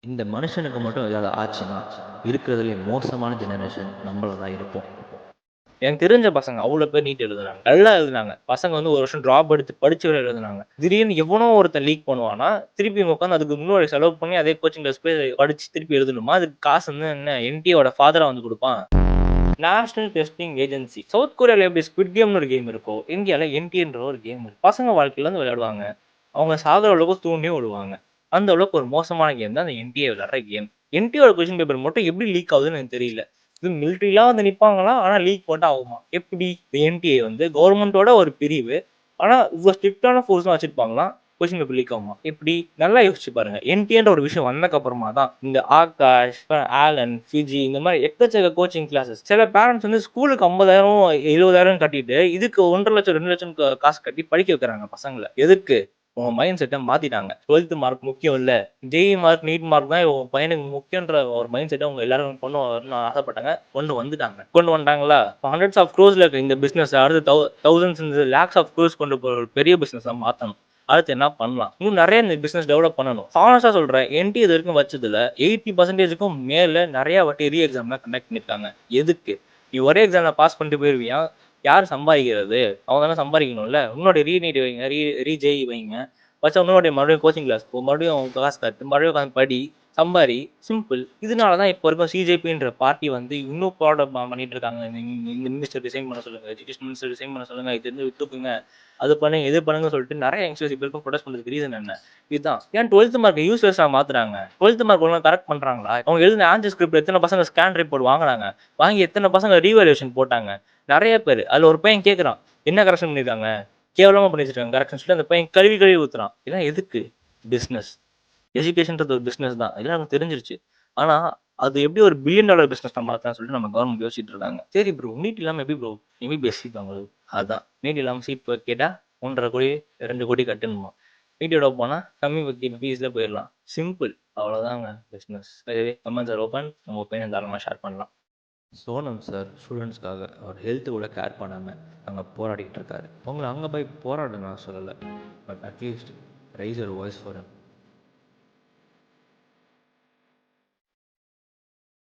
இந்த மனுஷனுக்கு மட்டும் ஏதாவது ஆச்சுன்னா இருக்கிறதுலே மோசமான ஜெனரேஷன் நம்மள தான் இருப்போம். எனக்கு தெரிஞ்ச பசங்க அவ்வளோ பேர் நீட் எழுதுனாங்க. நல்லா எழுதுனாங்க. பசங்க வந்து 1 வருஷம் ட்ராப் எடுத்து படிச்சு வேற எழுதுனாங்க. திடீர்னு எவனோ ஒருத்தன் லீக் பண்ணுவான்னா, திருப்பி உட்காந்து அதுக்கு முன்னாடி செலவு பண்ணி அதே கோச்சிங் கிளாஸ் போய் படிச்சு திருப்பி எழுதணுமா? அதுக்கு காசு வந்து என்ன என்டிஏவோட ஃபாதரா வந்து குடுப்பான்? National testing agency. சவுத் கொரியால எப்படி ஸ்குவிட் கேம்னு ஒரு கேம் இருக்கோ, இந்தியால என்டிஏன்ற ஒரு கேம் இருக்கு. பசங்க வாழ்க்கையில வந்து விளையாடுவாங்க. அவங்க சாகுற அளவுக்கு தூண்டியும் விடுவாங்க. அந்த அளவுக்கு ஒரு மோசமான கேம் தான் அந்த என்டிஏ விளையாடுற கேம். என்டிஏவோட கொஸ்டின் பேப்பர் மட்டும் எப்படி லீக் ஆகுதுன்னு எனக்கு தெரியல. இது மிலிட்டரிலாம் வந்து நிப்பாங்களா, ஆனா லீக் போட்டா ஆகுமா? எப்படி? என்டிஏ வந்து கவர்மெண்ட்டோட ஒரு பிரிவு. ஆனா இவ்ளோ ஸ்ட்ரிக்ட்டான ஃபோர்ஸ்லாம் வச்சிருப்பாங்களாம். கொஸ்டின் பேப்பர் லீக் ஆகுமா? எப்படி? நல்லா யோசிச்சு பாருங்க. என்டிஏன்ற ஒரு விஷயம் வந்ததுக்கு அப்புறமா தான் இந்த ஆகாஷ், ஆலன், ஃபிஜி இந்த மாதிரி எக்கச்சக்க கோச்சிங் கிளாஸஸ். சில பேரண்ட்ஸ் வந்து ஸ்கூலுக்கு 50,000 70,000 கட்டிட்டு இதுக்கு 1,50,000 2,00,000 காசு கட்டி படிக்க வைக்கிறாங்க பசங்கள. எதுக்கு? உங்க மைண்ட் செட்ட மாத்திட்டாங்க. 12th மார்க் முக்கியம் இல்ல. ஜேஇ மார்க், நீட் மார்க் தான் உன் பையனுக்கு முக்கியன்ற ஒரு மைண்ட் செட்ட அவங்க எல்லாரும் கொண்டு வரணும்னு ஆசைப்பட்டாங்க. கொண்டு வந்துட்டாங்க. கொண்டு வந்துட்டாங்களா? ஹண்ட்ரட்ஸ் ஆஃப் க்ரோர்ஸ்ல இருக்க இந்த பிசினஸ் அடுத்து தௌசண்ட்ஸ் லேக்ஸ் ஆஃப் க்ரோர்ஸ் கொண்டு போற ஒரு பெரிய பிசினஸா மாத்தணும். அடுத்து என்ன பண்ணலாம்? இன்னும் நிறைய இந்த பிசினஸ் டெவலப் பண்ணணும். ஹானஸ்டா சொல்றேன். என்டி இது வரைக்கும் வச்சதுல 80%க்கும் மேல நிறைய வாட்டி ரீ எக்ஸாம்லாம் கண்டக்ட் பண்ணிருக்காங்க. எதுக்கு? நீ ஒரே எக்ஸாம்ல பாஸ் பண்ணிட்டு போயிருவியா? யார் சம்பாதிக்கிறது? அவங்க தானே சம்பாதிக்கணும்ல. உன்னோட ரீநீட் வைங்க, ரீஜேஇ வைங்க. வச்சா உன்னோட மறுபடியும் கோச்சிங் கிளாஸ் போ, மறுபடியும் காசு கட்டு, மறுபடியும் உட்காந்து படி, சம்பாரி. சிம்பிள். இதனால தான் இப்போ வரைக்கும் சிஜேபின்ற பார்ட்டி வந்து இன்னும் ப்ராடக்ட் பண்ணிட்டு இருக்காங்க. இந்த மினிஸ்டர் ரிசைன் பண்ண சொல்லுங்க, எஜுகேஷன் மினிஸ்டர் ரிசைன் பண்ண சொல்லுங்க, இது இருந்து விட்டுக்குங்க, அது பண்ணுங்க, இது பண்ணுங்க சொல்லிட்டு நிறைய யங்ஸ்டர்ஸ் இப்போ இருக்கும் ப்ரொடெஸ்ட் பண்றதுக்கு ரீசன் என்ன? இதுதான். ஏன் 12th மார்க் யூஸ்லெஸ்ஸா மாத்துறாங்க? 12th மார்க் ஒழுங்கா கரெக்ட் பண்றாங்களா? அவங்க எழுதின ஆன்சர் ஸ்கிரிப்ட் எத்தனை பசங்க ஸ்கேன் ரிப்போர்ட் வாங்குறாங்க? வாங்கி எத்தனை பசங்க ரீவேல்யூஷன் போட்டாங்க? நிறைய பேர். அதுல ஒரு பையன் கேட்கறான், என்ன கரெக்ஷன் பண்ணிருக்காங்க? கேவலமா பண்ணி வச்சிருக்காங்க கரெக்ஷன் சொல்லிட்டு அந்த பையன் கழுவி கழுவி ஊத்துறான். இதெல்லாம் எதுக்கு? பிசினஸ். எஜுகேஷன்றது ஒரு பிசினஸ் தான். இதெல்லாம் நமக்கு தெரிஞ்சிருச்சு. ஆனா அது எப்படி ஒரு பில்லியன் டாலர் பிசினஸ் மாத்தலாம்னு சொல்லிட்டு நம்ம கவர்மெண்ட் யோசிச்சுட்டு இருக்காங்க. சரி ப்ரோ, நீட் இல்லாம எப்படி ப்ரோ எம்பிபிஎஸ் சீட் வாங்குறது? அதான் நீட் இல்லாம சீட் கேட்டா 1,50,00,000 கோடி 2 கோடி கட்டணுமா? நீட்டோட போனா கம்மி ஃபீஸ்ல போயிடலாம். சிம்பிள். அவ்வளவுதாங்க பிசினஸ். Comments are open. நம்ம ஒப்பீனியன் தாராளமாக ஷேர் பண்ணலாம். சோனம் சார் ஸ்டூடெண்ட்ஸ்க்காக அவர் ஹெல்த்து கூட கேர் பண்ணாமல் அங்கே போராடிக்கிட்டு இருக்காரு. உங்களை அங்கே போய் போராட நான் சொல்லலை, but at least raise your voice for him.